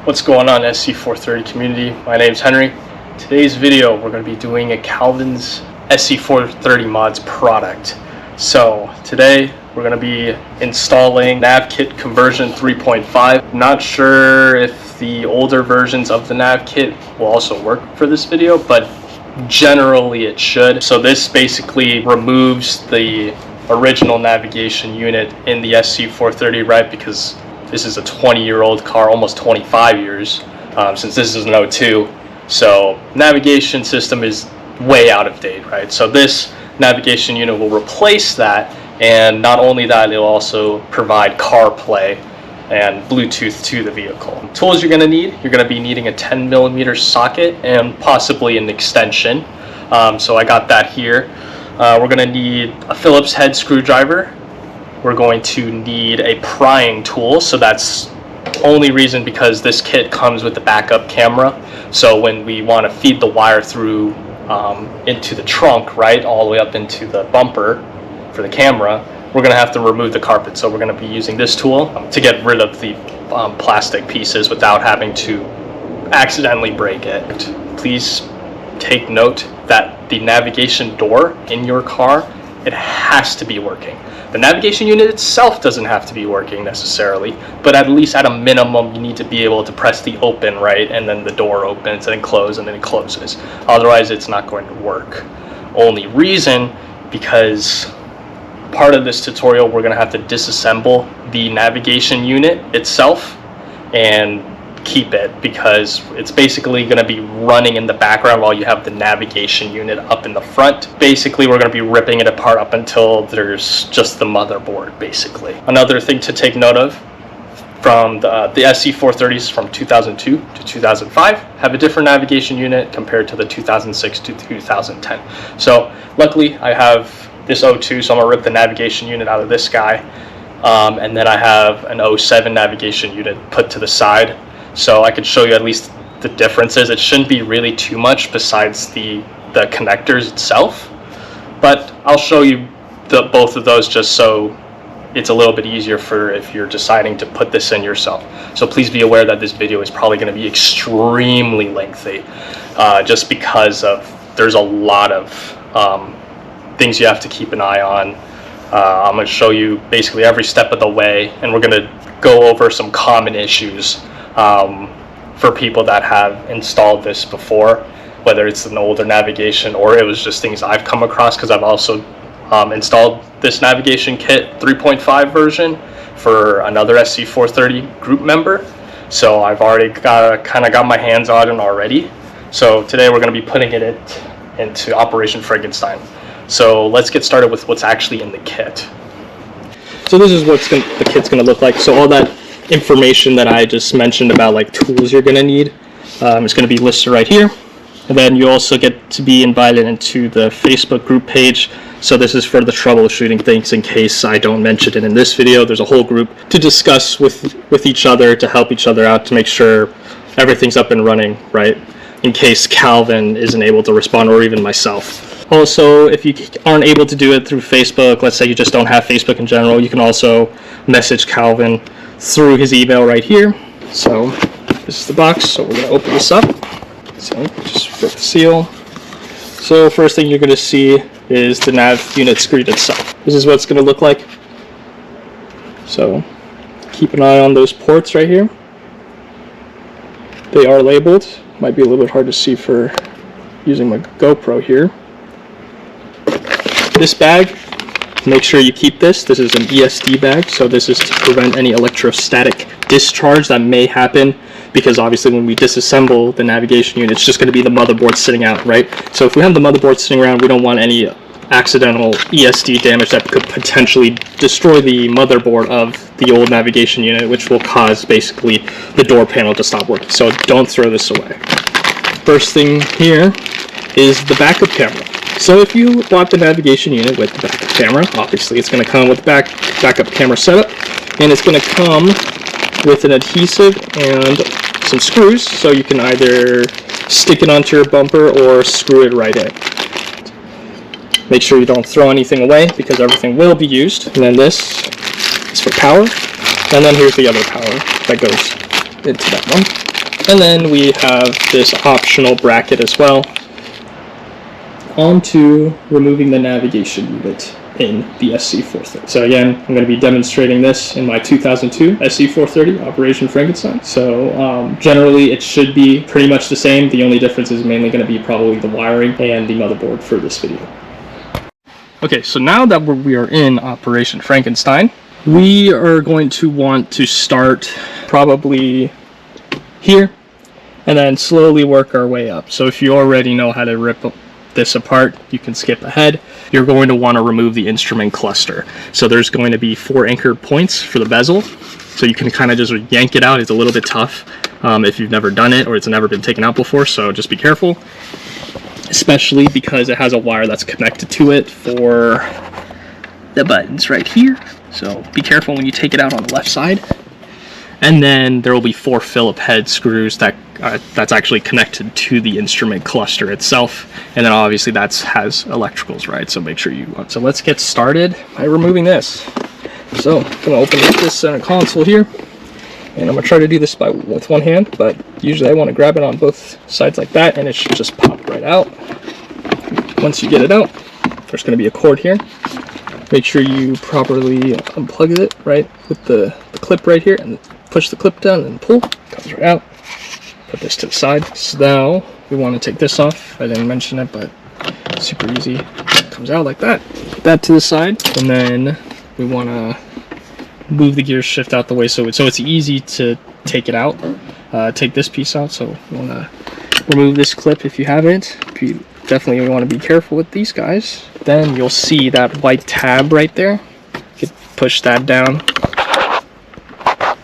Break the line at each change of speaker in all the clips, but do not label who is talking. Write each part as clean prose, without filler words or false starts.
What's going on, SC430 community? My name's Henry. Today's video we're going to be doing a Calvin's SC430 mods product. So today we're going to be installing NAV Kit Conversion 3.5. Not sure if the older versions of the NAV Kit will also work for this video, but generally it should. So this basically removes the original navigation unit in the SC430, right? Because this is a 20-year-old car, almost 25 years, since this is an 02. So navigation system is way out of date, right? So this navigation unit will replace that, and not only that, it'll also provide CarPlay and Bluetooth to the vehicle. Tools you're going to need, you're going to be needing a 10mm socket and possibly an extension. So I got that here. We're going to need a Phillips head screwdriver. We're going to need a prying tool, so that's only reason because this kit comes with the backup camera. So when we want to feed the wire through into the trunk, right, all the way up into the bumper for the camera, we're going to have to remove the carpet. So we're going to be using this tool to get rid of the plastic pieces without having to accidentally break it. Please take note that the navigation door in your car, it has to be working. The navigation unit itself doesn't have to be working necessarily, but at least at a minimum, you need to be able to press the open, right? And then the door opens and then closes and then it closes. Otherwise, it's not going to work. Only reason, because part of this tutorial, we're going to have to disassemble the navigation unit itself and keep it, because it's basically going to be running in the background while you have the navigation unit up in the front. Basically, we're going to be ripping it apart up until there's just the motherboard, basically. Another thing to take note of, from the SC430s from 2002 to 2005 have a different navigation unit compared to the 2006 to 2010. So luckily I have this 02, so I'm going to rip the navigation unit out of this guy, and then I have an 07 navigation unit put to the side. So I could show you at least the differences. It shouldn't be really too much besides the connectors itself, but I'll show you both of those just so it's a little bit easier for if you're deciding to put this in yourself. So please be aware that this video is probably going to be extremely lengthy, just because there's a lot of things you have to keep an eye on. I'm going to show you basically every step of the way, and we're going to go over some common issues for people that have installed this before, whether it's an older navigation or it was just things I've come across, because I've also installed this navigation kit 3.5 version for another SC430 group member. So I've already kind of got my hands on it already. So today we're going to be putting it into Operation Frankenstein. So let's get started with what's actually in the kit. So this is what the kit's going to look like. So all that information that I just mentioned about like tools you're going to need is going to be listed right here. And then you also get to be invited into the Facebook group page. So this is for the troubleshooting things in case I don't mention it in this video. There's a whole group to discuss with each other, to help each other out, to make sure everything's up and running, right? In case Calvin isn't able to respond, or even myself. Also, if you aren't able to do it through Facebook, let's say you just don't have Facebook in general, you can also message Calvin through his email right here. So this is the box, so we're going to open this up. So just rip the seal. So first thing you're going to see is the nav unit screen itself. This is what it's going to look like. So keep an eye on those ports right here. They are labeled. Might be a little bit hard to see for using my GoPro here. This bag, make sure you keep this. This is an ESD bag, so this is to prevent any electrostatic discharge that may happen, because obviously when we disassemble the navigation unit, it's just going to be the motherboard sitting out, right? So if we have the motherboard sitting around, we don't want any accidental ESD damage that could potentially destroy the motherboard of the old navigation unit, which will cause basically the door panel to stop working. So don't throw this away. First thing here is the backup camera. So if you bought the navigation unit with the backup camera, obviously it's going to come with backup camera setup, and it's going to come with an adhesive and some screws, so you can either stick it onto your bumper or screw it right in. Make sure you don't throw anything away, because everything will be used. And then this is for power, and then here's the other power that goes into that one. And then we have this optional bracket as well. On to removing the navigation unit in the SC430. So again, I'm going to be demonstrating this in my 2002 SC430 Operation Frankenstein. So generally it should be pretty much the same. The only difference is mainly going to be probably the wiring and the motherboard for this video. Okay, so now that we are in Operation Frankenstein, we are going to want to start probably here and then slowly work our way up. So if you already know how to rip this apart, you can skip ahead. You're going to want to remove the instrument cluster. So there's going to be 4 anchor points for the bezel. So you can kind of just yank it out. It's a little bit tough if you've never done it or it's never been taken out before. So just be careful, especially because it has a wire that's connected to it for the buttons right here. So be careful when you take it out on the left side. And then there will be 4 Phillip head screws that's actually connected to the instrument cluster itself. And then obviously that has electricals, right? So make sure you want. So let's get started by removing this. So I'm gonna open up this center console here, and I'm gonna try to do this with one hand, but usually I want to grab it on both sides like that, and it should just pop right out. Once you get it out, there's gonna be a cord here. Make sure you properly unplug it, right, with the clip right here, and push the clip down and pull. Comes right out. Put this to the side. So now we want to take this off. I didn't mention it, but super easy. It comes out like that. Put that to the side, and then we want to move the gear shift out the way so it's easy to take it out. Take this piece out. So you want to remove this clip if you haven't. You definitely want to be careful with these guys. Then you'll see that white tab right there. You can push that down,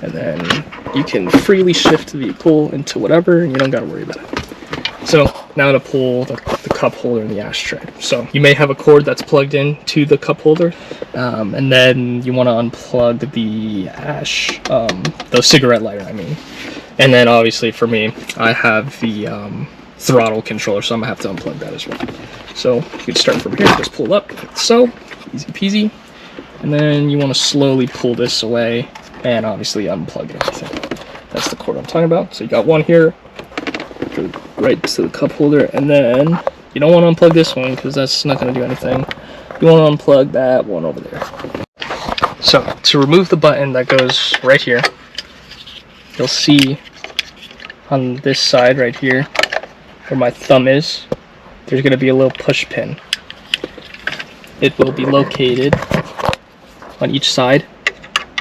and then you can freely shift the vehicle into whatever, and you don't got to worry about it. So now to pull the cup holder and the ashtray. So you may have a cord that's plugged in to the cup holder, and then you want to unplug the cigarette lighter, I mean. And then obviously for me, I have the throttle controller, so I'm gonna have to unplug that as well. So you can start from here, just pull up, so easy peasy. And then you want to slowly pull this away and obviously unplug everything. That's the cord I'm talking about. So you got one here, right to the cup holder, and then you don't want to unplug this one because that's not going to do anything. You want to unplug that one over there. So to remove the button that goes right here, you'll see on this side right here where my thumb is, there's going to be a little push pin. It will be located on each side.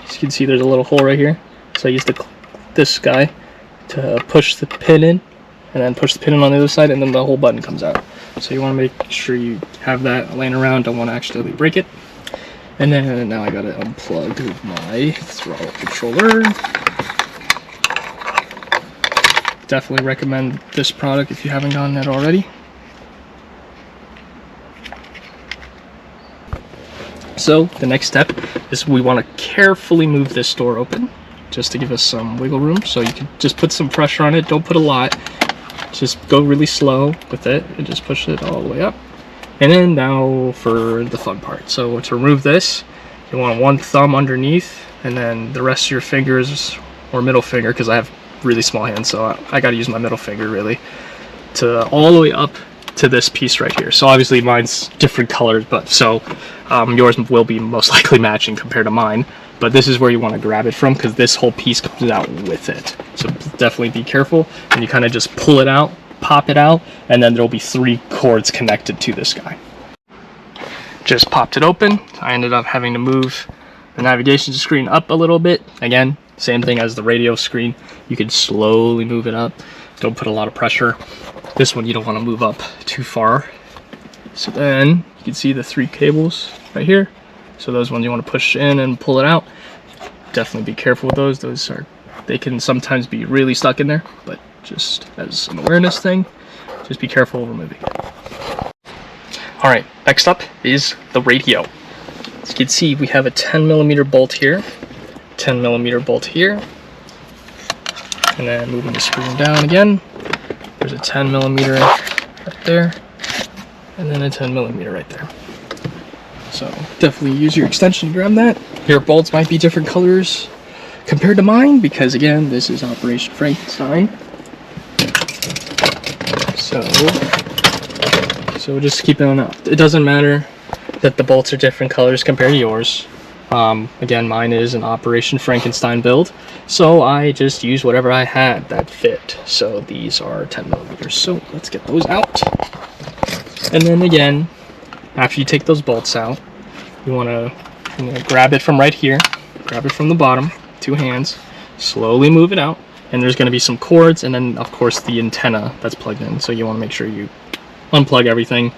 As you can see, there's a little hole right here. So I use this guy to push the pin in, and then push the pin in on the other side, and then the whole button comes out. So you want to make sure you have that laying around. Don't want to accidentally break it. And then now I got to unplug my throttle controller. Definitely recommend this product if you haven't gotten it already. So the next step is we want to carefully move this door open just to give us some wiggle room. So you can just put some pressure on it. Don't put a lot. Just go really slow with it and just push it all the way up. And then now for the fun part. So to remove this, you want one thumb underneath, and then the rest of your fingers, or middle finger, because I have really small hands, so I got to use my middle finger really, to all the way up to this piece right here. So obviously mine's different colors, but so yours will be most likely matching compared to mine. But this is where you want to grab it from, because this whole piece comes out with it. So definitely be careful, and you kind of just pull it out, pop it out, and then there'll be 3 cords connected to this guy. Just popped it open. I ended up having to move the navigation screen up a little bit. Again, same thing as the radio screen. You can slowly move it up. Don't put a lot of pressure. This one you don't want to move up too far. So then you can see the 3 cables right here. So those ones you want to push in and pull it out. Definitely be careful with those. They can sometimes be really stuck in there, but just as an awareness thing, just be careful removing it. All right, next up is the radio. As you can see, we have a 10mm bolt here, 10mm bolt here, and then moving the screen down again, there's a 10mm right there, and then a 10mm right there. So definitely use your extension to grab that. Your bolts might be different colors compared to mine, because again, this is Operation Frankenstein. So just keep it on up. It doesn't matter that the bolts are different colors compared to yours. Again, mine is an Operation Frankenstein build, so I just used whatever I had that fit. So these are 10 millimeters. So let's get those out. And then again, after you take those bolts out, you want to grab it from right here, grab it from the bottom, 2 hands, slowly move it out, and there's going to be some cords, and then of course the antenna that's plugged in. So you want to make sure you unplug everything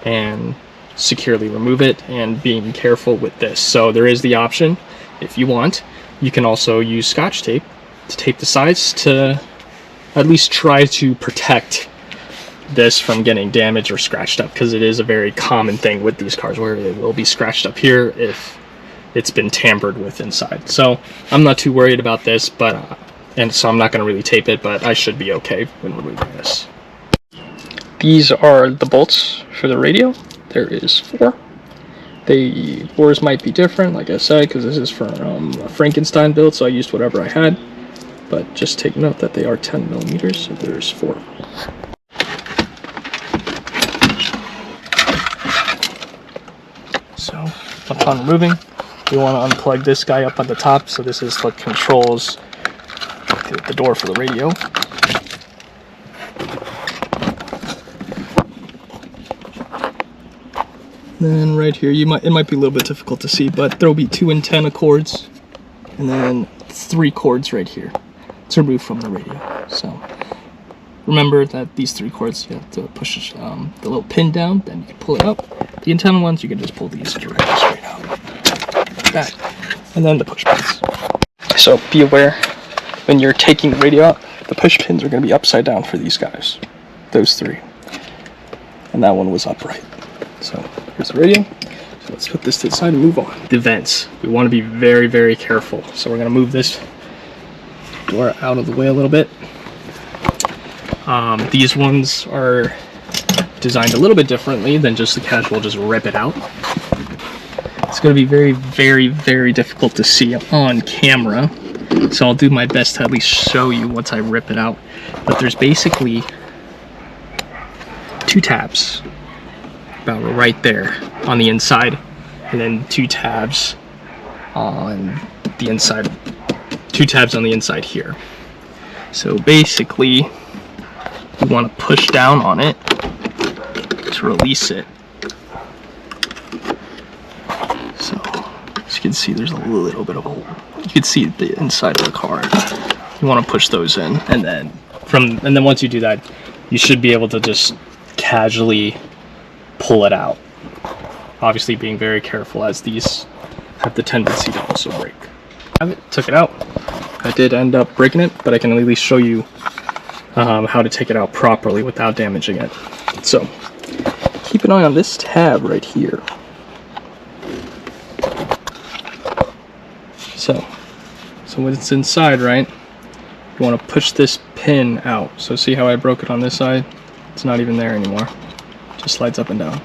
and securely remove it, and being careful with this. So there is the option, if you want, you can also use Scotch tape to tape the sides to at least try to protect this from getting damaged or scratched up, because it is a very common thing with these cars where it will be scratched up here if it's been tampered with inside. So I'm not too worried about this, but and so I'm not going to really tape it, but I should be okay when removing this. These are the bolts for the radio. There is 4. Yours might be different, like I said, because this is for a Frankenstein build, so I used whatever I had. But just take note that they are 10 millimeters, so there's 4. So upon removing, you want to unplug this guy up at the top. So this is what controls the door for the radio. Then right here, it might be a little bit difficult to see, but there will be 2 antenna cords, and then 3 cords right here to remove from the radio. So remember that these 3 cords, you have to push the little pin down, then you can pull it up. The antenna ones, you can just pull these directly straight out, like that, and then the push pins. So be aware, when you're taking the radio out, the push pins are going to be upside down for these guys, those 3, and that one was upright. So here's the radio. So let's put this to the side and move on. The vents, we want to be very, very careful. So we're going to move this door out of the way a little bit. These ones are designed a little bit differently than just the casual just rip it out. It's going to be very, very, very difficult to see on camera, so I'll do my best to at least show you once I rip it out. But there's basically 2 tabs about right there on the inside, and then 2 tabs on the inside, 2 tabs on the inside here. So basically you want to push down on it to release it. So as you can see, there's a little bit of a hole. You can see the inside of the car. You want to push those in, and then once you do that, you should be able to just casually pull it out. Obviously being very careful, as these have the tendency to also break. Took it out. I did end up breaking it, but I can at least show you how to take it out properly without damaging it. So keep an eye on this tab right here. So when it's inside, right, you want to push this pin out. So see how I broke it on this side? It's not even there anymore. It just slides up and down.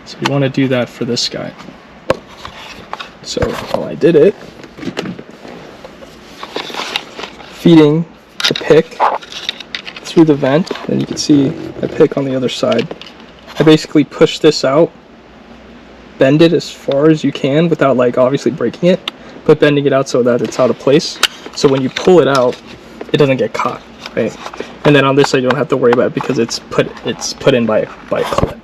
So you want to do that for this guy. So while I did it, feeding the pick through the vent, and you can see a pick on the other side. I basically push this out, bend it as far as you can without like obviously breaking it, but bending it out so that it's out of place. So when you pull it out, it doesn't get caught, right? And then on this side you don't have to worry about it because it's put in by a clip.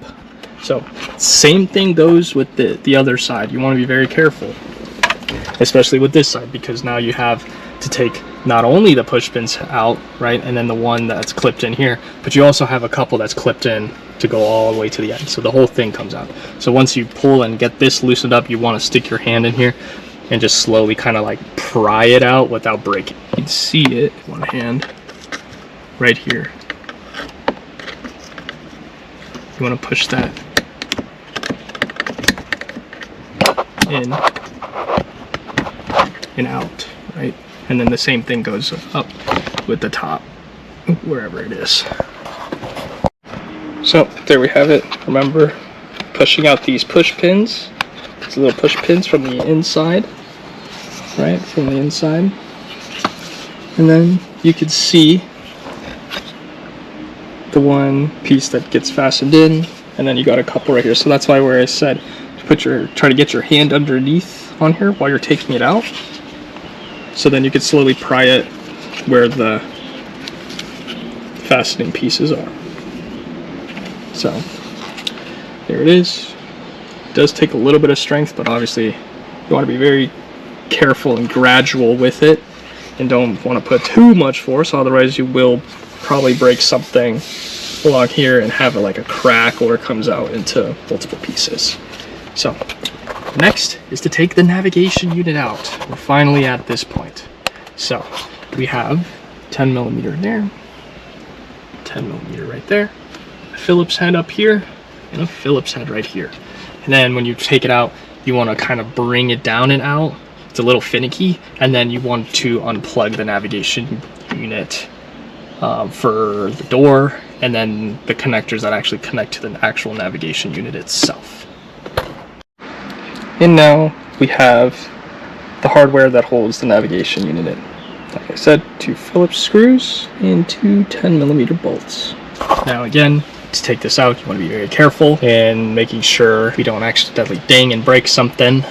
So same thing goes with the other side. You want to be very careful, especially with this side, because now you have to take not only the push pins out, right, and then the one that's clipped in here, but you also have a couple that's clipped in to go all the way to the end. So the whole thing comes out. So once you pull and get this loosened up, you want to stick your hand in here and just slowly kind of like pry it out without breaking. You can see it in one hand right here. You want to push that in and out, right? And then the same thing goes up with the top, wherever it is. So there we have it. Remember, pushing out these push pins, these little push pins from the inside, right, from the inside. And then you can see the one piece that gets fastened in, and then you got a couple right here. So that's why where I said try to get your hand underneath on here while you're taking it out. So then you can slowly pry it where the fastening pieces are. So there it is. It does take a little bit of strength, but obviously you want to be very careful and gradual with it, and don't want to put too much force, otherwise you will probably break something along here and have it like a crack, or it comes out into multiple pieces. So next is to take the navigation unit out. We're finally at this point. So we have 10mm there, 10mm right there, a Phillips head up here, and a Phillips head right here. And then when you take it out, you want to kind of bring it down and out. It's a little finicky, and then you want to unplug the navigation unit for the door, and then the connectors that actually connect to the actual navigation unit itself. And now we have the hardware that holds the navigation unit in. Like I said, 2 Phillips screws and 2 10mm bolts. Now again, to take this out, you want to be very careful in making sure we don't accidentally ding and break something.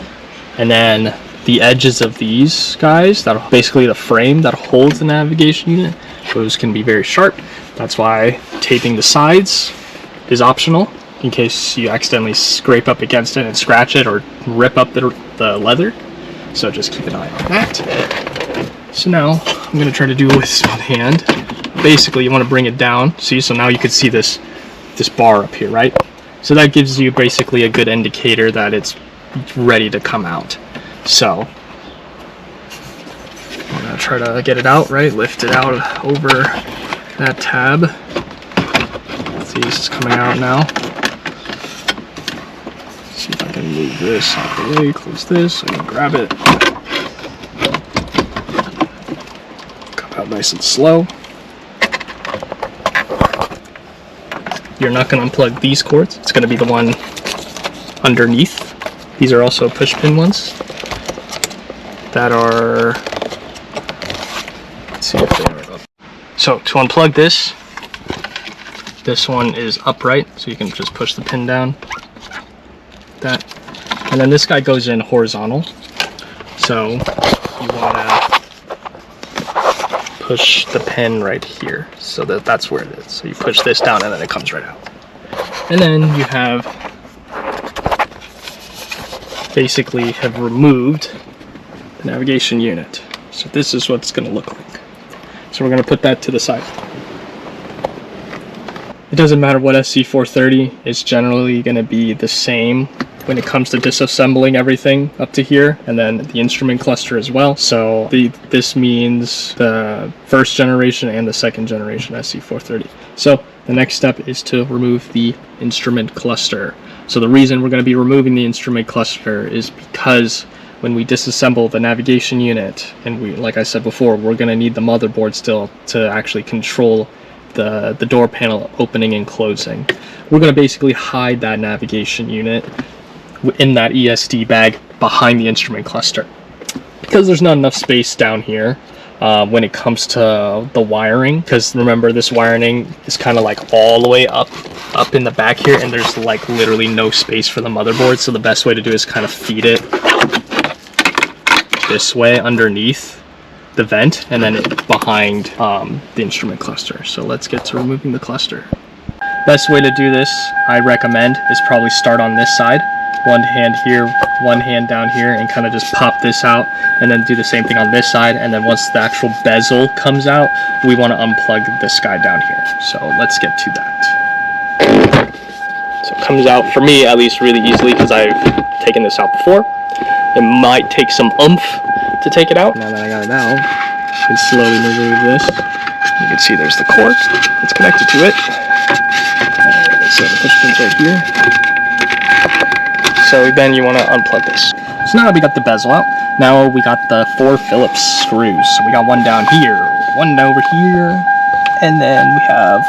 And then the edges of these guys, that are basically the frame that holds the navigation unit, those can be very sharp. That's why taping the sides is optional, in case you accidentally scrape up against it and scratch it or rip up the leather. So just keep an eye on that. So now I'm going to try to do this with one hand. Basically you want to bring it down, see, so now you can see this bar up here, right? So that gives you basically a good indicator that it's ready to come out. So I'm going to try to get it out, right? Lift it out over that tab. See, this is coming out now. See if I can move this out of the way, close this, so I can grab it. Come out nice and slow. You're not going to unplug these cords. It's going to be the one underneath. These are also push pin ones that are, let's see if they are up. So to unplug this one is upright, so you can just push the pin down. That, and then this guy goes in horizontal. So you want to push the pin right here, so that's where it is. So you push this down and then it comes right out. And then you have basically have removed the navigation unit. So this is what it's going to look like. So we're going to put that to the side. It doesn't matter what SC430, it's generally going to be the same when it comes to disassembling everything up to here, and then the instrument cluster as well. So this means the first generation and the second generation SC430. So the next step is to remove the instrument cluster. So the reason we're going to be removing the instrument cluster is because when we disassemble the navigation unit, and we, like I said before, we're going to need the motherboard still to actually control the door panel opening and closing. We're going to basically hide that navigation unit in that ESD bag behind the instrument cluster, because there's not enough space down here when it comes to the wiring, because remember, this wiring is kind of like all the way up in the back here, and there's like literally no space for the motherboard. So the best way to do is kind of feed it this way underneath the vent, and then behind the instrument cluster. So let's get to removing the cluster. Best way to do this, I recommend, is probably start on this side. One hand here, one hand down here, and kind of just pop this out, and then do the same thing on this side. And then once the actual bezel comes out, we want to unplug this guy down here. So let's get to that. So it comes out, for me at least, really easily, because I've taken this out before. It might take some oomph to take it out. Now that I got it out, I can slowly remove this. You can see there's the cord that's connected to it. So the push pin's right here. So then you want to unplug this. So now that we got the bezel out, now we got the 4 Phillips screws. So we got one down here, one over here, and then we have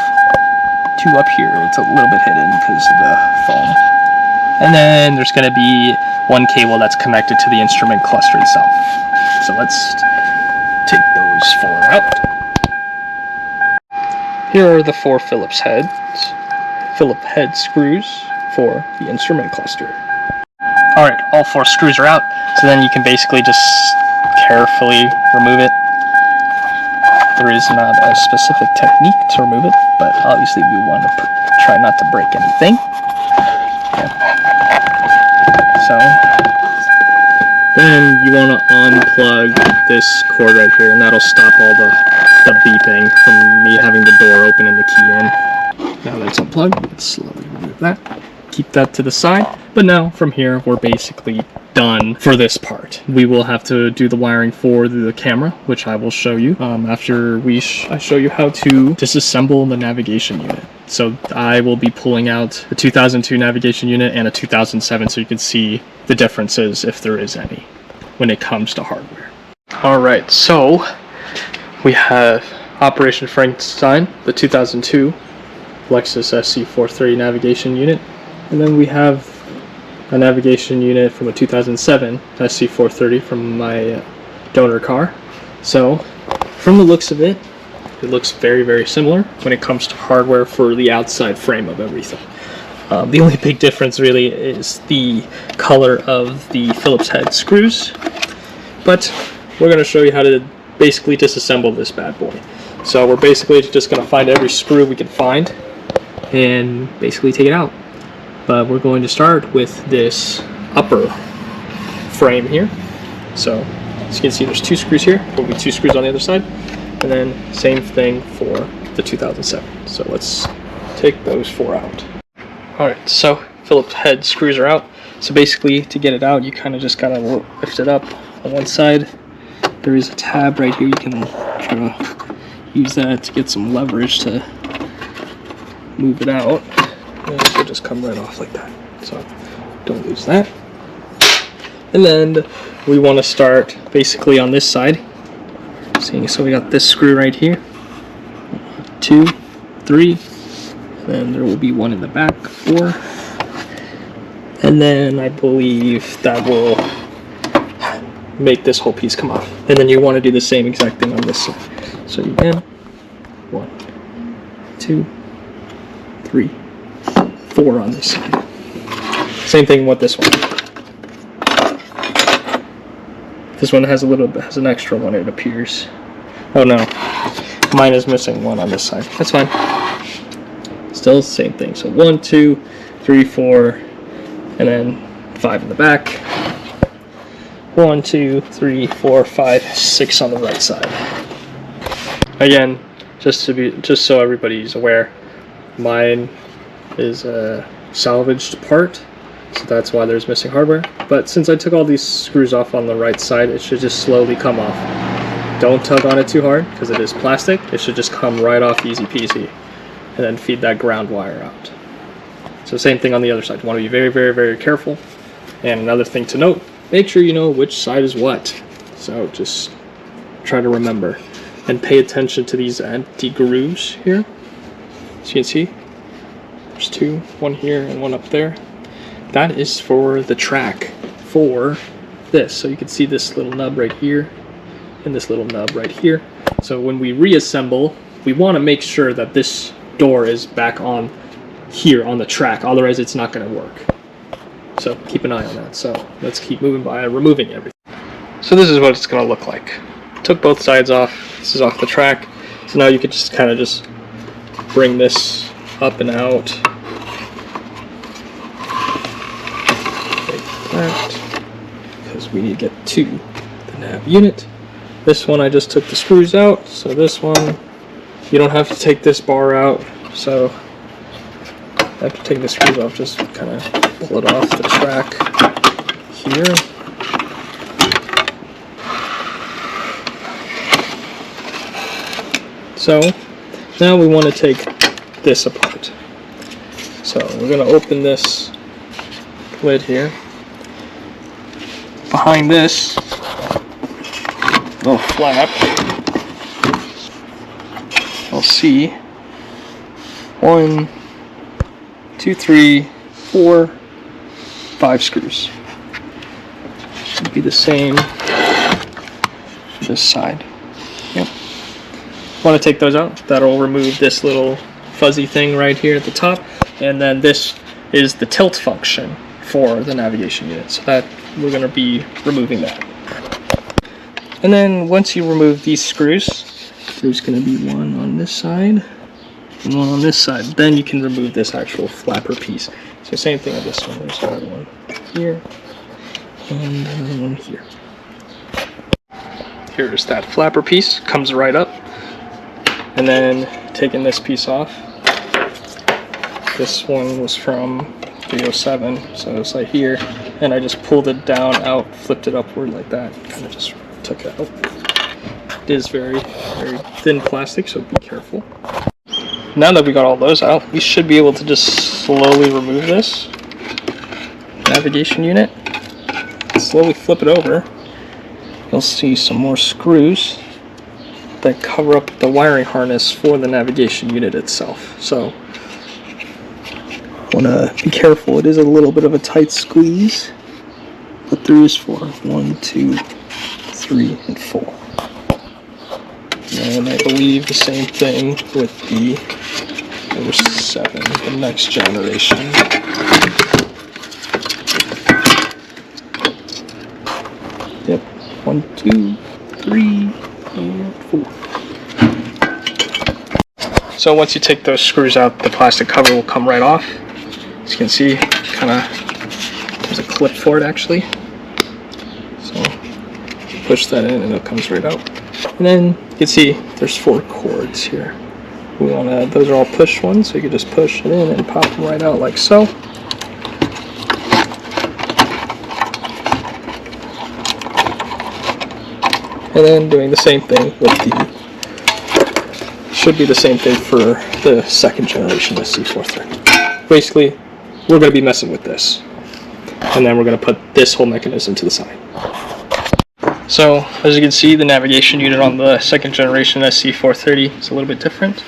2 up here. It's a little bit hidden because of the foam. And then there's going to be one cable that's connected to the instrument cluster itself. So let's take those 4 out. here are the 4 Phillips head screws for the instrument cluster. Alright, all 4 screws are out, so then you can basically just carefully remove it. There is not a specific technique to remove it, but obviously we want to try not to break anything. Yeah. So, then you want to unplug this cord right here, and that'll stop all the beeping from me having the door open and the key in. Now that it's unplugged, let's slowly remove that. Keep that to the side, but now from here we're basically done for this part. We will have to do the wiring for the camera, which I will show you after I show you how to disassemble the navigation unit. So I will be pulling out a 2002 navigation unit and a 2007 so you can see the differences, if there is any, when it comes to hardware. Alright, so we have Operation Frankenstein, the 2002 Lexus SC430 navigation unit, and then we have a navigation unit from a 2007 SC430 from my donor car. So from the looks of it, it looks very, very similar when it comes to hardware for the outside frame of everything. The only big difference really is the color of the Phillips head screws, but we're going to show you how to basically disassemble this bad boy. So we're basically just going to find every screw we can find and basically take it out. But we're going to start with this upper frame here. So as you can see, there's 2 screws here. There'll be 2 screws on the other side, and then same thing for the 2007. So let's take those 4 out. Alright, so Phillips head screws are out. So basically, to get it out, you kind of just gotta lift it up on one side. There is a tab right here. You can try to use that to get some leverage to move it out. And it should just come right off like that. So don't lose that. And then we want to start basically on this side. So we got this screw right here. 2, 3. Then there will be 1 in the back, 4. And then I believe that will make this whole piece come off. And then you want to do the same exact thing on this side. So again, 1, 2, 3, 4 on this side. Same thing with this one. This one has an extra one, it appears. Oh no, mine is missing 1 on this side. That's fine. Still the same thing. So 1, 2, 3, 4, and then 5 in the back. 1, 2, 3, 4, 5, 6 on the right side. Again, just so everybody's aware, mine is a salvaged part, so that's why there's missing hardware. But since I took all these screws off on the right side, it should just slowly come off. Don't tug on it too hard because it is plastic. It should just come right off easy peasy, and then feed that ground wire out. So same thing on the other side. You want to be very, very, very careful. And another thing to note, make sure you know which side is what. So just try to remember and pay attention to these empty grooves here. As you can see, there's 2, 1 here and 1 up there. That is for the track for this. So you can see this little nub right here and this little nub right here. So when we reassemble, we want to make sure that this door is back on here on the track, otherwise it's not going to work. So keep an eye on that. So let's keep moving by removing everything. So this is what it's going to look like. Took both sides off. This is off the track. So now you could just kind of just bring this up and out. Like that, because we need to get to the nav unit. This one I just took the screws out. So this one, you don't have to take this bar out. So after taking the screws off, just kind of pull it off the track here. So now we want to take this apart. So we're going to open this lid here. Behind this little flap, you'll see 1, 2, 3, 4, 5 screws. Should be the same this side. Yep. want to take those out. That'll remove this little fuzzy thing right here at the top, and then this is the tilt function for the navigation unit, so that we're going to be removing that. And then once you remove these screws, there's going to be one on this side and one on this side. Then you can remove this actual flapper piece. So same thing on this one. There's another one here and another one here. Here's that flapper piece, comes right up. And then taking this piece off. This one was from the 07, so it's like here, and I just pulled it down, out, flipped it upward like that, kind of just took it out. It is very, very thin plastic, so be careful. Now that we got all those out, we should be able to just slowly remove this navigation unit. Slowly flip it over. You'll see some more screws that cover up the wiring harness for the navigation unit itself. So want to be careful. It is a little bit of a tight squeeze, but there is 4. 1, 2, 3, and 4. And I believe the same thing with the 07, the next generation. Yep, 1, 2, 3, and 4. So once you take those screws out, the plastic cover will come right off. As you can see, kind of, there's a clip for it actually. So push that in and it comes right out. And then you can see there's 4 cords here. We want to, those are all push ones, so you can just push it in and pop them right out like so. And then doing the same thing with the, should be the same thing for the second generation SC430. Basically, we're going to be messing with this, and then we're going to put this whole mechanism to the side. So as you can see, the navigation unit on the second generation SC430 is a little bit different.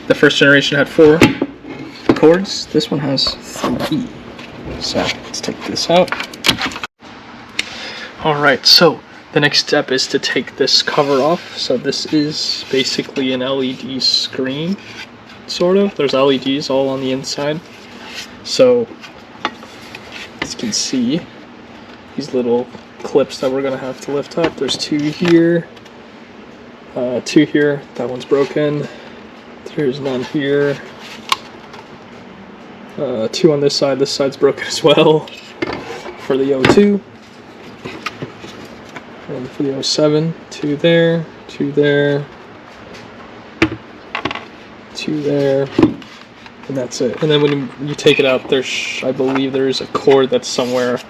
The first generation had 4 cords, this one has 3. So let's take this out. Alright, so the next step is to take this cover off. So this is basically an LED screen, sort of. There's LEDs all on the inside. So as you can see, these little clips that we're going to have to lift up. There's 2 here, 2 here. That one's broken. There's none here. 2 on this side. This side's broken as well for the 02. And for the 07, 2 there, 2 there, 2 there, and that's it. And then when you take it out, there's, I believe there's a cord that's somewhere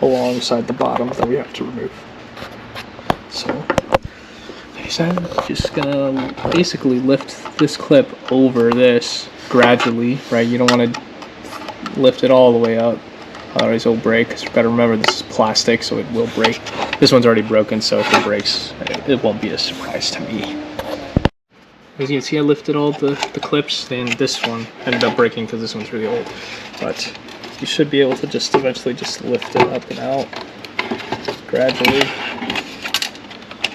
alongside the bottom that we have to remove. So, like I said, just gonna basically lift this clip over this gradually, right? You don't want to lift it all the way out, otherwise it'll break. Because you gotta remember, this is plastic, so it will break. This one's already broken, so if it breaks, it won't be a surprise to me. As you can see, I lifted all the clips, and this one ended up breaking because this one's really old. But you should be able to just eventually just lift it up and out gradually.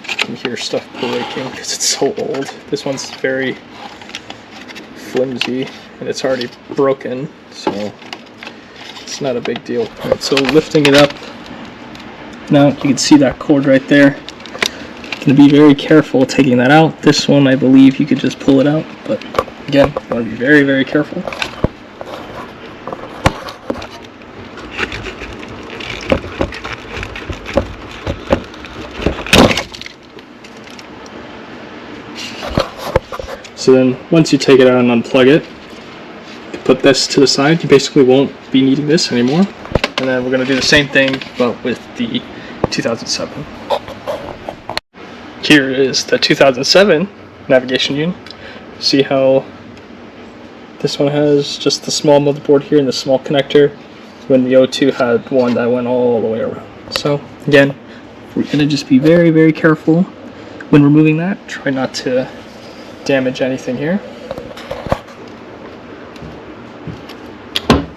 You can hear stuff breaking because it's so old. This one's very flimsy and it's already broken, so it's not a big deal. Right, so lifting it up, now you can see that cord right there. Going to be very careful taking that out. This one, I believe you could just pull it out, but again, you want to be very, very careful. So then, once you take it out and unplug it, put this to the side. You basically won't be needing this anymore. And then we're going to do the same thing, but with the 2007. Here is the 2007 navigation unit. See how this one has just the small motherboard here and the small connector, when the 02 had one that went all the way around. So again, we're going to just be very, very careful when removing that. Try not to damage anything here.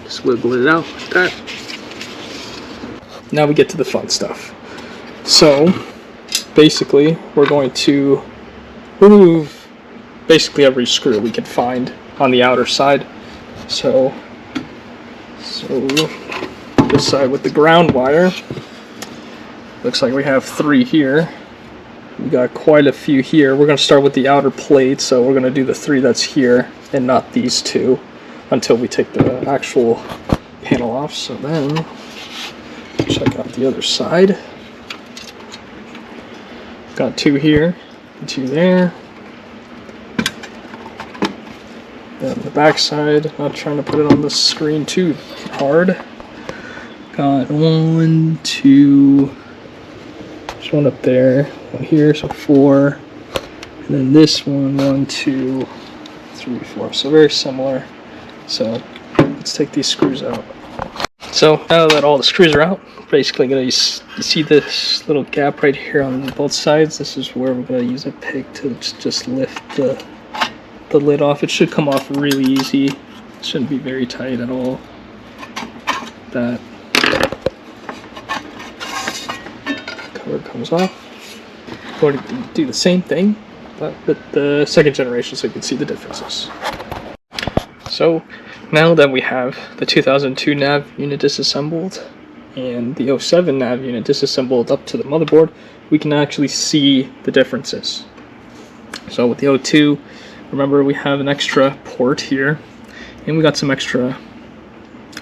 Just wiggle it out like that. Now we get to the fun stuff. So basically, we're going to remove basically every screw we can find on the outer side. So this side with the ground wire, looks like we have 3 here. We got quite a few here. We're going to start with the outer plate, so we're going to do the 3 that's here and not these 2 until we take the actual panel off. So then check out the other side. Got 2 here, 2 there. Then the back side, not trying to put it on the screen too hard. Got 1, 2, there's 1 up there, 1 here, so 4. And then this one, 1, 2, 3, 4. So very similar. So let's take these screws out. So now that all the screws are out, basically you see this little gap right here on both sides. This is where we're going to use a pick to just lift the lid off. It should come off really easy. It shouldn't be very tight at all. That cover comes off. We're going to do the same thing, but with the 2nd generation, so you can see the differences. So now that we have the 2002 NAV unit disassembled and the 07 NAV unit disassembled up to the motherboard, we can actually see the differences. So with the 02, remember we have an extra port here, and we got some extra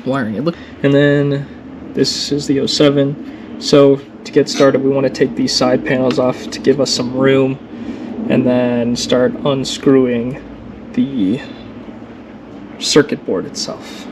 wiring. And then this is the 07. So to get started, we want to take these side panels off to give us some room, and then start unscrewing the circuit board itself.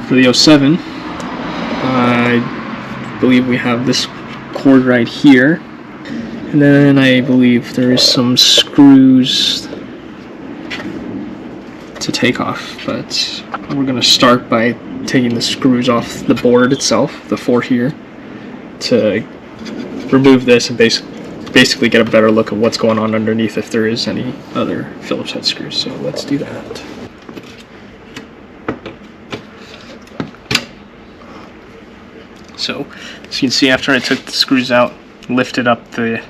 For the 07, I believe we have this cord right here, and then I believe there is some screws to take off, but we're going to start by taking the screws off the board itself, the 4 here, to remove this and basically get a better look at what's going on underneath if there is any other Phillips head screws. So let's do that. So as you can see, after I took the screws out, lifted up the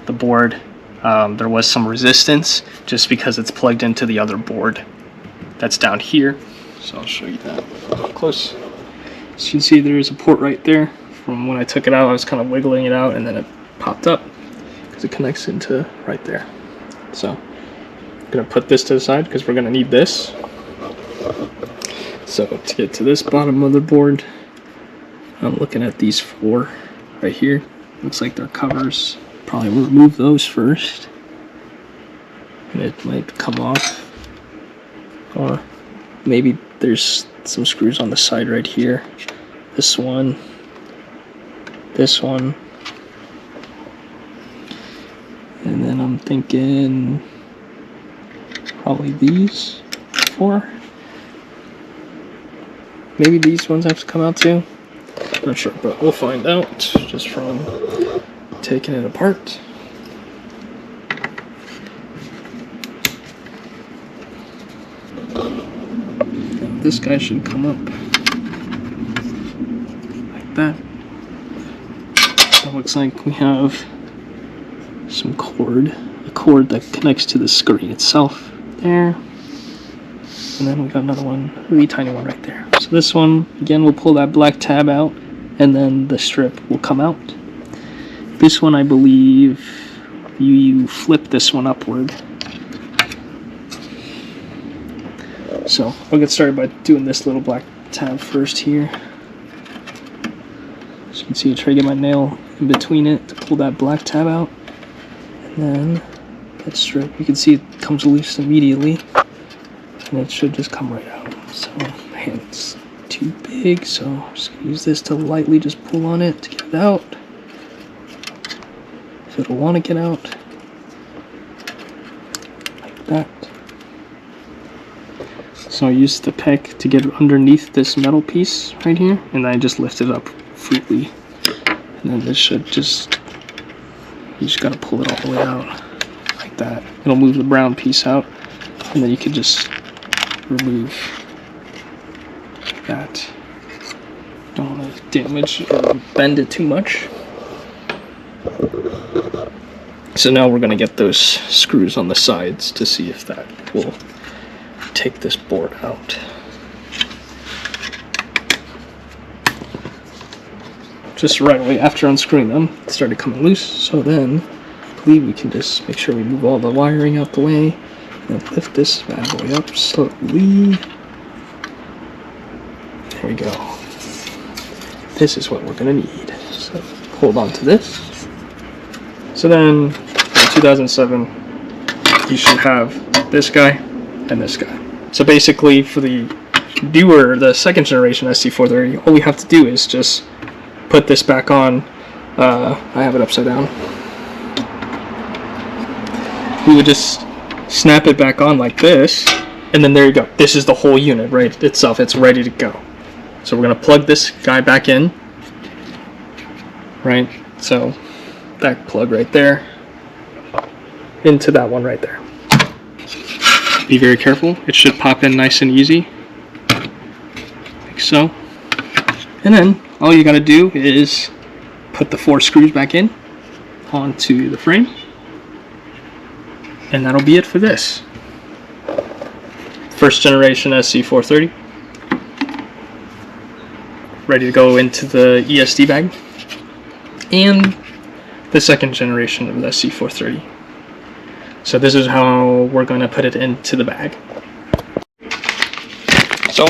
board, there was some resistance just because it's plugged into the other board that's down here. So I'll show you that up close. As you can see, there is a port right there. From when I took it out, I was kind of wiggling it out, and then it popped up because it connects into right there. So I'm going to put this to the side because we're going to need this. So to get to this bottom of the board, I'm looking at these 4 right here. Looks like they're covers. Probably remove those first, and it might come off. Or maybe there's some screws on the side right here. This one, and then I'm thinking probably these 4. Maybe these ones have to come out too. I'm not sure, but we'll find out just from taking it apart. This guy should come up like that. So it looks like we have some cord, a cord that connects to the screen itself there. And then we got another one, a really tiny one right there. So this one, again, we'll pull that black tab out, and then the strip will come out. This one, I believe, you flip this one upward. So I'll get started by doing this little black tab first here. As you can see, I try to get my nail in between it to pull that black tab out. And then that strip, you can see it comes loose immediately. And it should just come right out. So my hand's too big, so I'm just gonna use this to lightly just pull on it to get it out. If it'll want to get out, like that. So I use the peg to get underneath this metal piece right here, and then I just lift it up freely. And then this should just, you just gotta pull it all the way out like that. It'll move the brown piece out, and then you can just remove that. Don't want to damage or bend it too much. So now we're going to get those screws on the sides to see if that will take this board out. Just right away after unscrewing them, it started coming loose, so then I believe we can just make sure we move all the wiring out the way. And lift this bad boy up slowly. There we go. This is what we're gonna need. So hold on to this. So then, in 2007, you should have this guy and this guy. So basically, for the newer, the second generation SC430, all we have to do is just put this back on. I have it upside down. We would just snap it back on like this, and then there you go. This is the whole unit right itself. It's ready to go. So we're gonna plug this guy back in, right? So that plug right there into that one right there. Be very careful. It should pop in nice and easy, like so. And then all you gotta do is put the 4 screws back in onto the frame. And that'll be it for this. First generation SC430. Ready to go into the ESD bag. And the second generation of the SC430. So this is how we're going to put it into the bag. So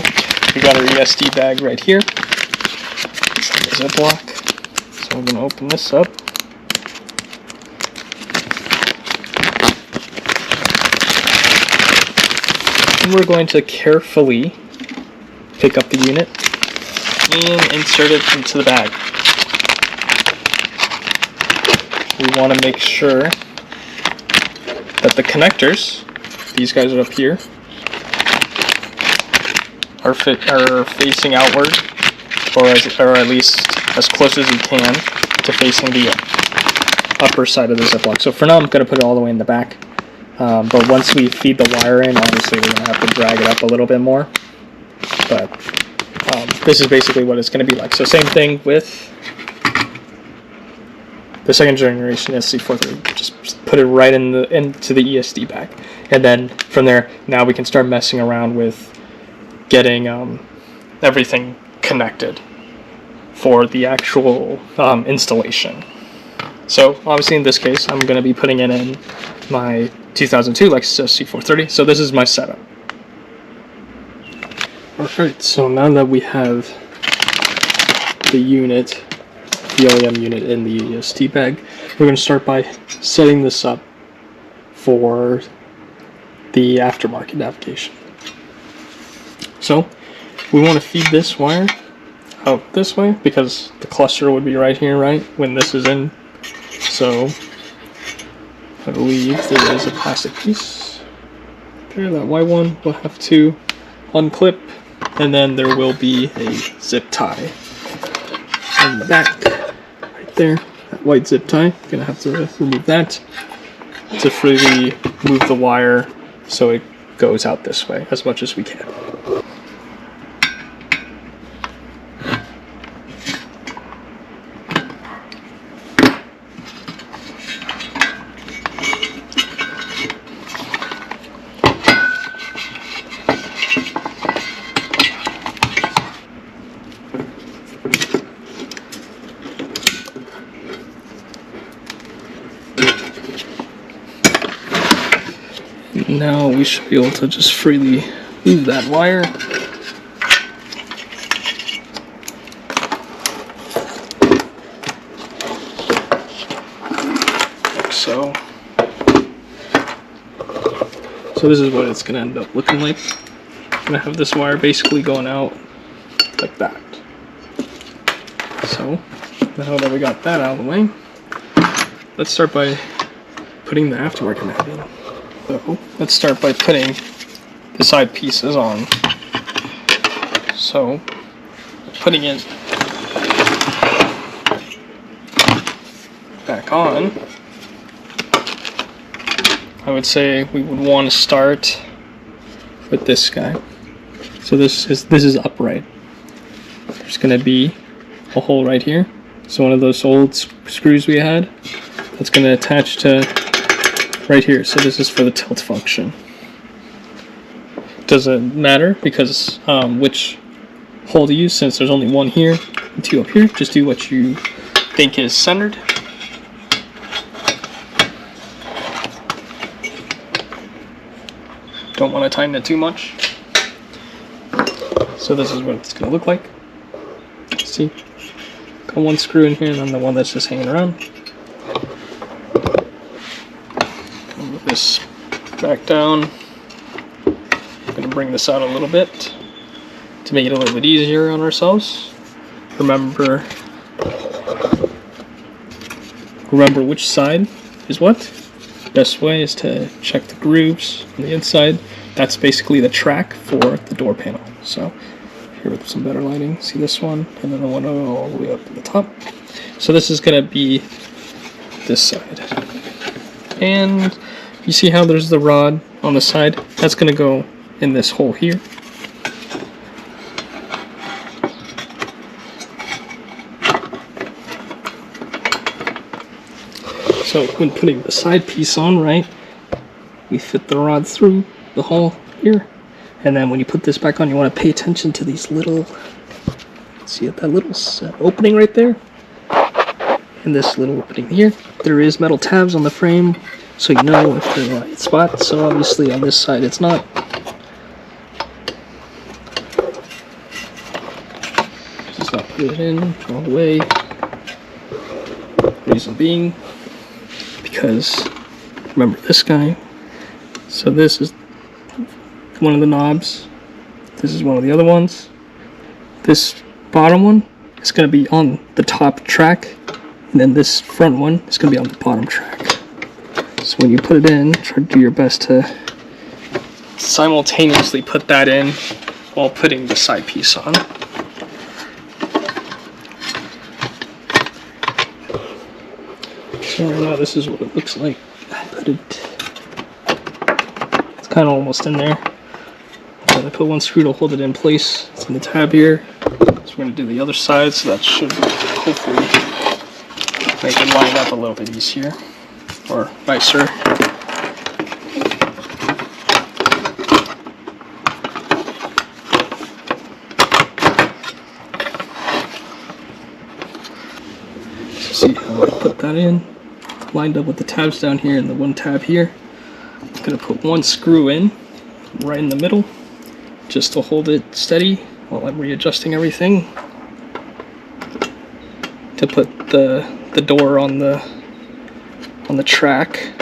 we got our ESD bag right here. The Ziploc. So I'm going to open this up. And we're going to carefully pick up the unit and insert it into the bag. We want to make sure that the connectors, these guys are up here, are facing outward, or at least as close as you can to facing the upper side of the Ziploc. So for now, I'm going to put it all the way in the back. But once we feed the wire in, obviously we're going to have to drag it up a little bit more. But this is basically what it's going to be like. So same thing with the second generation SC430. Just put it right into the ESD bag. And then from there, now we can start messing around with getting everything connected for the actual installation. So obviously in this case, I'm going to be putting it in my 2002 Lexus SC430. So this is my setup. Alright, so now that we have the unit, the OEM unit in the ESD bag, we're going to start by setting this up for the aftermarket navigation. So we want to feed this wire out this way because the cluster would be right here, right, when this is in. So I believe there is a plastic piece there, that white one. We'll have to unclip and then there will be a zip tie in the back, right there. That white zip tie. Gonna have to remove that to freely move the wire so it goes out this way as much as we can. Now we should be able to just freely move that wire. Like so. So this is what it's going to end up looking like. I'm going to have this wire basically going out like that. So now that we got that out of the way, let's start by putting the aftermarket nav in. So let's start by putting the side pieces on. So putting it back on, I would say we would want to start with this guy. So this is upright. There's going to be a hole right here. So one of those old screws we had, that's going to attach to right here. So this is for the tilt function. Doesn't matter because which hole to use, since there's only one here and two up here. Just do what you think is centered. Don't want to tighten it too much. So this is what it's going to look like. See, got one screw in here and then the one that's just hanging around. Move this back down. I'm going to bring this out a little bit to make it a little bit easier on ourselves. Remember which side is what. Best way is to check the grooves on the inside. That's basically the track for the door panel. So here with some better lighting, see this one, and then the one all the way up to the top. So this is going to be this side. And you see how there's the rod on the side? That's going to go in this hole here. So when putting the side piece on, right, we fit the rod through the hole here. And then when you put this back on, you want to pay attention to these little, see that little opening right there? And this little opening here. There is metal tabs on the frame, so you know if they're in the right spot. So obviously on this side it's not. Just not put it in all the way. Reason being, because remember this guy. So this is one of the knobs. This is one of the other ones. This bottom one is going to be on the top track, and then this front one is going to be on the bottom track. So when you put it in, try to do your best to simultaneously put that in while putting the side piece on. So right now this is what it looks like. I put it, it's kind of almost in there. I put one screw to hold it in place. It's in the tab here. So we're going to do the other side, so that should hopefully make it line up a little bit easier, or nicer. So see how I put that in? Lined up with the tabs down here and the one tab here. I'm going to put one screw in right in the middle, just to hold it steady while I'm readjusting everything, to put the door on the track.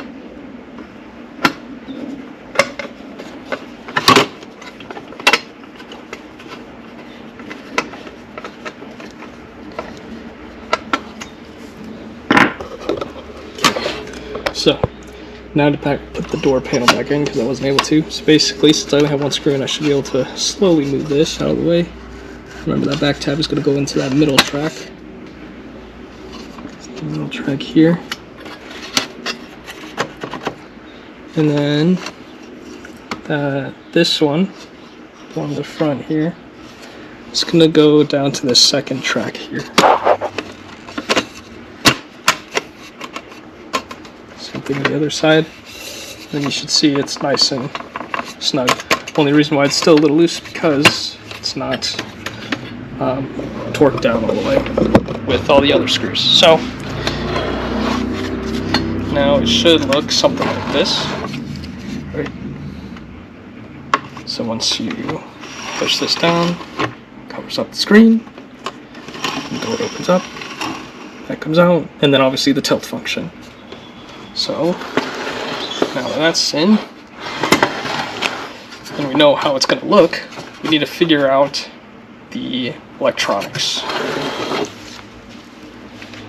So Now to put the door panel back in because I wasn't able to. So basically, since I only have one screw in, I should be able to slowly move this out of the way. Remember that back tab is going to go into that middle track. The middle track here. And then this one on the front here, it's going to go down to the second track here. Same thing on the other side. And you should see it's nice and snug. Only reason why it's still a little loose because it's not torqued down all the way with all the other screws. So now it should look something like this. Right. So once you push this down, covers up the screen, the door opens up, that comes out, and then obviously the tilt function. So now that that's in, and we know how it's going to look, we need to figure out the electronics.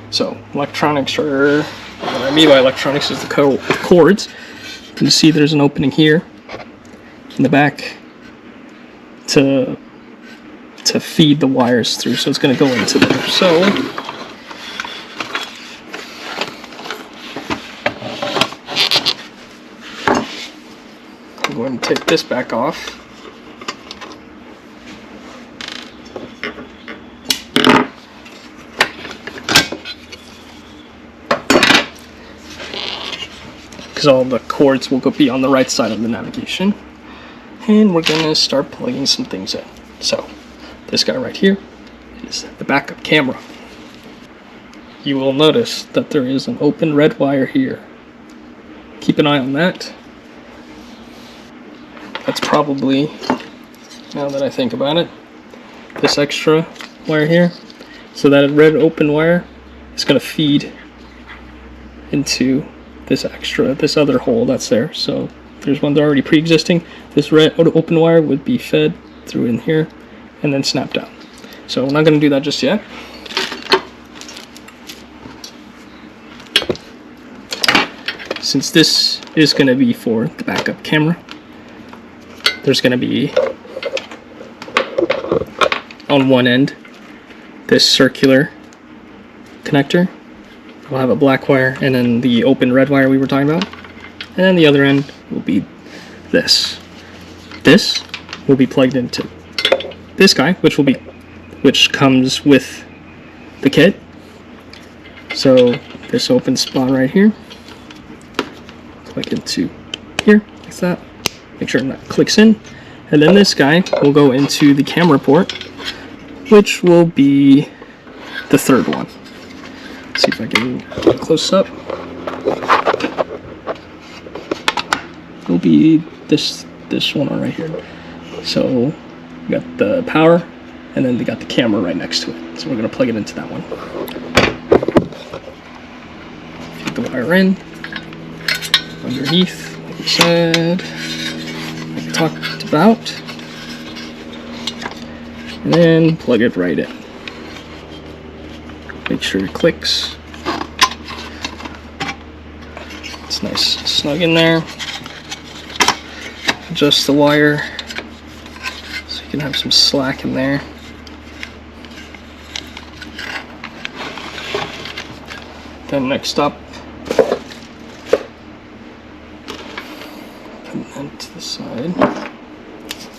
So electronics are, what I mean by electronics is the cords. You can see there's an opening here in the back to feed the wires through, so it's going to go into there. So I'm going to take this back off. Because all the cords will be on the right side of the navigation. And we're going to start plugging some things in. So this guy right here is the backup camera. You will notice that there is an open red wire here. Keep an eye on that. That's probably, now that I think about it, this extra wire here. So that red open wire is going to feed into this other hole that's there. So there's one that's already pre-existing. This red open wire would be fed through in here and then snapped out. So we're not going to do that just yet. Since this is going to be for the backup camera, there's going to be on one end this circular connector. We'll have a black wire and then the open red wire we were talking about. And then the other end will be this. This will be plugged into this guy, which comes with the kit. So this open spot right here, click into here, like that. Make sure that clicks in. And then this guy will go into the camera port, which will be the third one. See if I can get close up. It'll be this one right here. So we got the power, and then they got the camera right next to it. So we're gonna plug it into that one. Feed the wire in underneath, like we said, like we talked about, and then plug it right in. Make sure it clicks. It's nice and snug in there. Adjust the wire so you can have some slack in there. Then next up, put that to the side,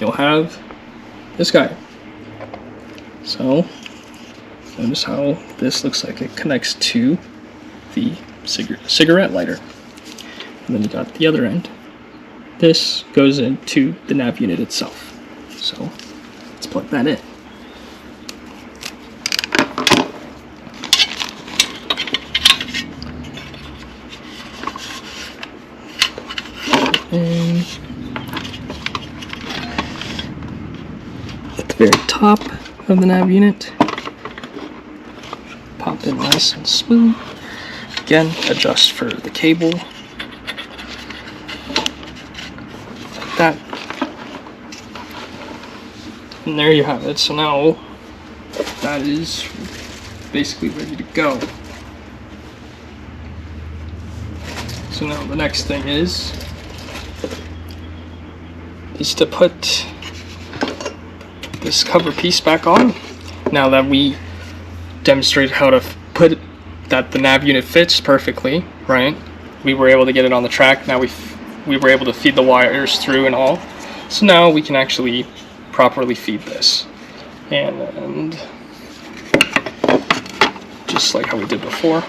you'll have this guy. So notice how this looks like it connects to the cigarette lighter. And then you got the other end. This goes into the nav unit itself. So let's plug that in. And at the very top of the nav unit, pop in nice and smooth. Again, adjust for the cable. Like that. And there you have it. So now that is basically ready to go. So So now the next thing is to put this cover piece back on. Now that we demonstrated how to put that the nav unit fits perfectly, right? We were able to get it on the track. Now we were able to feed the wires through and all. So now we can actually properly feed this. And just like how we did before.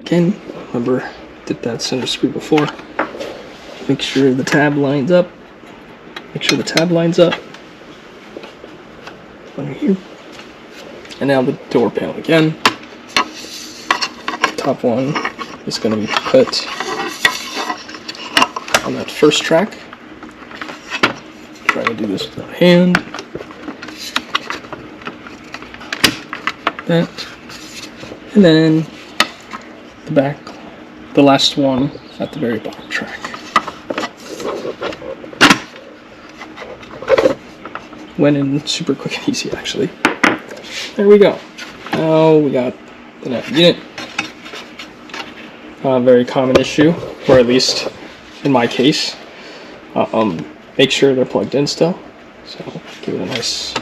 Again, remember, did that center screw before. Make sure the tab lines up. Make sure the tab lines up. Under here. And now the door panel again. Top one is going to be put on that first track. Try to do this with my hand. That. And then the back, the last one at the very bottom track. Went in super quick and easy, actually. There we go. Now we got the nav unit. Very common issue, or at least in my case. Make sure they're plugged in still. So give it a nice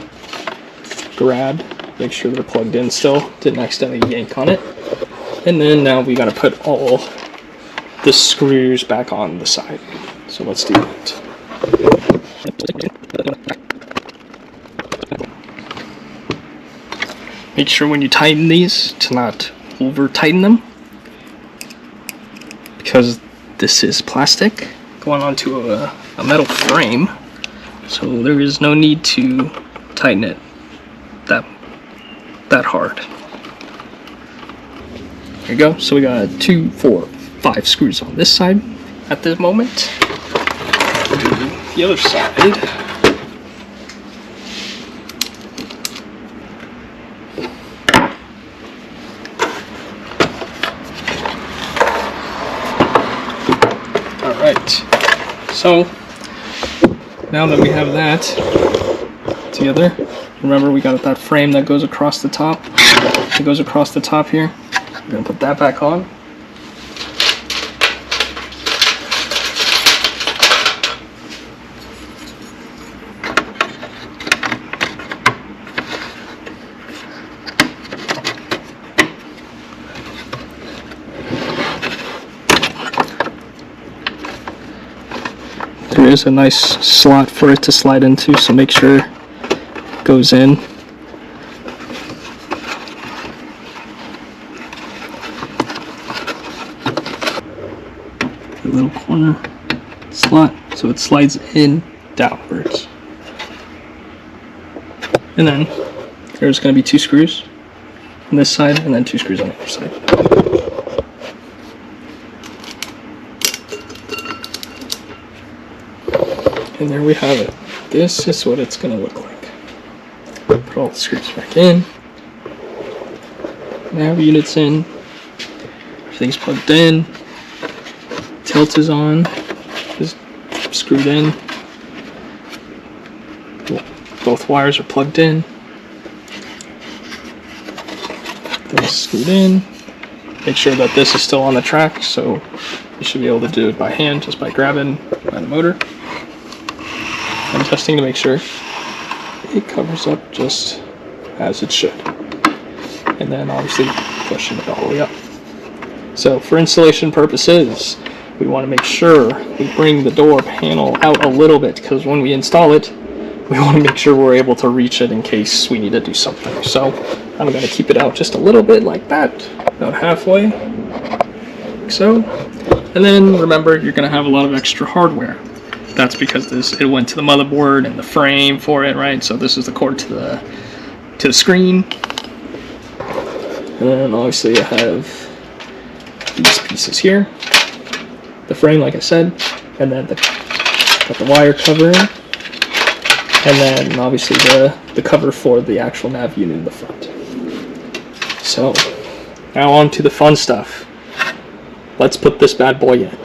grab. Make sure they're plugged in still. Didn't accidentally yank on it. And then now we got to put all the screws back on the side. So let's do that. Make sure when you tighten these to not over tighten them, because this is plastic going onto a metal frame, so there is no need to tighten it that hard. There you go. So we got 2, 4, 5 screws on this side at this moment. Do the other side. Alright, so now that we have that together, remember we got that frame that goes across the top. It goes across the top here. We're going to put that back on. There is a nice slot for it to slide into, so make sure it goes in. A little corner slot, so it slides in downwards. And then there's going to be 2 screws on this side, and then 2 screws on the other side. And there we have it. This is what it's going to look like. Put all the screws back in. Nav unit's in. Everything's plugged in. Tilt is on. Just screwed in. Both wires are plugged in. Those screwed in. Make sure that this is still on the track, so you should be able to do it by hand, just by grabbing by the motor. I'm testing to make sure it covers up just as it should. And then obviously pushing it all the way up. So for installation purposes, we want to make sure we bring the door panel out a little bit, because when we install it, we want to make sure we're able to reach it in case we need to do something. So I'm going to keep it out just a little bit like that, about halfway, like so. And then remember, you're going to have a lot of extra hardware. That's because it went to the motherboard and the frame for it, right? So this is the cord to the screen. And then obviously I have these pieces here. The frame, like I said, and then got the wire cover in. And then obviously the cover for the actual nav unit in the front. So now on to the fun stuff. Let's put this bad boy in.